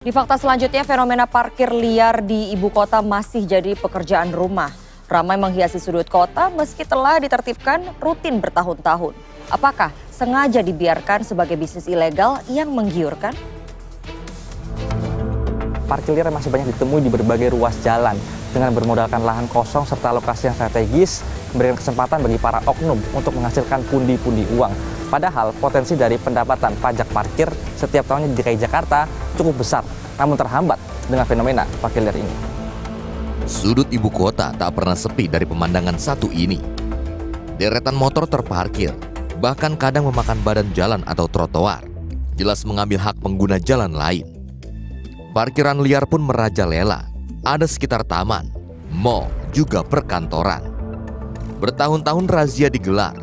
Di fakta selanjutnya, fenomena parkir liar di ibu kota masih jadi pekerjaan rumah. Ramai menghiasi sudut kota meski telah ditertibkan rutin bertahun-tahun. Apakah sengaja dibiarkan sebagai bisnis ilegal yang menggiurkan? Parkir liar masih banyak ditemui di berbagai ruas jalan. Dengan bermodalkan lahan kosong serta lokasi yang strategis, memberikan kesempatan bagi para oknum untuk menghasilkan pundi-pundi uang. Padahal potensi dari pendapatan pajak parkir setiap tahunnya di DKI Jakarta cukup besar, namun terhambat dengan fenomena parkir liar ini. Sudut ibu kota tak pernah sepi dari pemandangan satu ini. Deretan motor terparkir, bahkan kadang memakan badan jalan atau trotoar, jelas mengambil hak pengguna jalan lain. Parkiran liar pun merajalela, ada sekitar taman, mal, juga perkantoran. Bertahun-tahun razia digelar,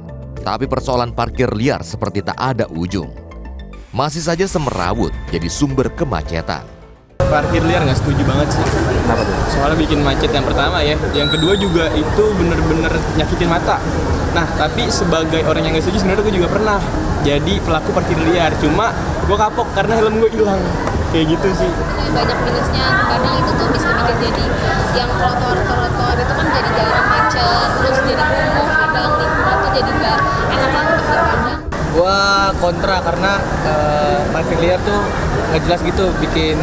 tapi persoalan parkir liar seperti tak ada ujung. Masih saja semerawut jadi sumber kemacetan. Parkir liar nggak setuju banget sih. Kenapa tuh? Soalnya bikin macet yang pertama ya. Yang kedua juga itu bener-bener nyakitin mata. Nah, tapi sebagai orang yang nggak setuju sebenarnya gue juga pernah jadi pelaku parkir liar. Cuma gue kapok karena helm gue hilang. Kayak gitu sih. Banyak minusnya, kadang itu tuh bisa bikin jadi yang trotoar itu kan jadi jalan macet, terus jadi kumuh, kadang lingkungan tuh jadi nggak enak banget untuk dipandang. Gua kontra karena parkir liar tuh nggak jelas gitu, bikin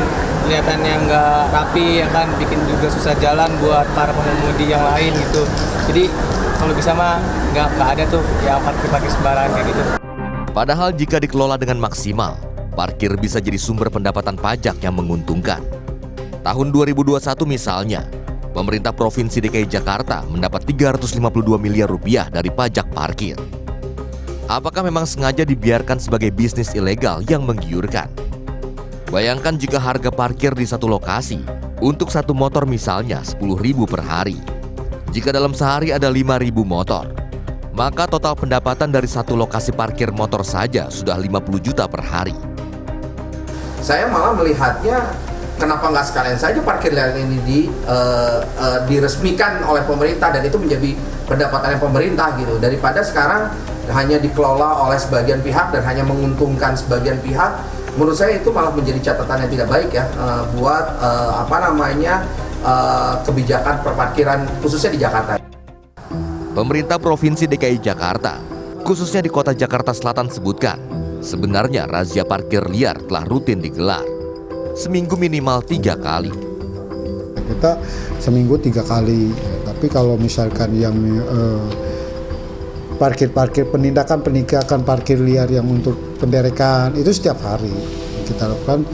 kelihatannya nggak rapi ya kan, bikin juga susah jalan buat para pengemudi yang lain gitu. Jadi kalau bisa mah nggak ada tuh yang parkir sembarangan kayak gitu. Padahal jika dikelola dengan maksimal, parkir bisa jadi sumber pendapatan pajak yang menguntungkan. Tahun 2021 misalnya, pemerintah Provinsi DKI Jakarta mendapat 352 miliar rupiah dari pajak parkir. Apakah memang sengaja dibiarkan sebagai bisnis ilegal yang menggiurkan? Bayangkan jika harga parkir di satu lokasi untuk satu motor misalnya 10.000 per hari. Jika dalam sehari ada 5.000 motor, maka total pendapatan dari satu lokasi parkir motor saja sudah 50 juta per hari. Saya malah melihatnya, kenapa nggak sekalian saja parkir liar ini diresmikan oleh pemerintah dan itu menjadi pendapatannya pemerintah gitu, daripada sekarang hanya dikelola oleh sebagian pihak dan hanya menguntungkan sebagian pihak. Menurut saya itu malah menjadi catatan yang tidak baik ya buat kebijakan perparkiran khususnya di Jakarta. Pemerintah Provinsi DKI Jakarta, khususnya di Kota Jakarta Selatan sebutkan, sebenarnya razia parkir liar telah rutin digelar. Seminggu minimal 3 kali. Kita seminggu 3 kali, tapi kalau misalkan yang penindakan parkir liar yang untuk penderekan itu setiap hari kita lakukan,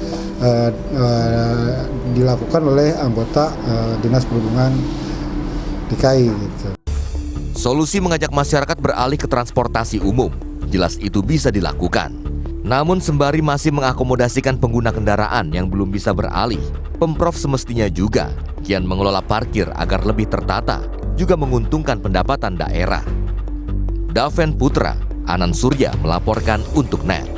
dilakukan oleh anggota Dinas Perhubungan DKI gitu. Solusi mengajak masyarakat beralih ke transportasi umum, jelas itu bisa dilakukan. Namun sembari masih mengakomodasikan pengguna kendaraan yang belum bisa beralih, Pemprov semestinya juga kian mengelola parkir agar lebih tertata, juga menguntungkan pendapatan daerah. Daven Putra, Anan Surya melaporkan untuk NET.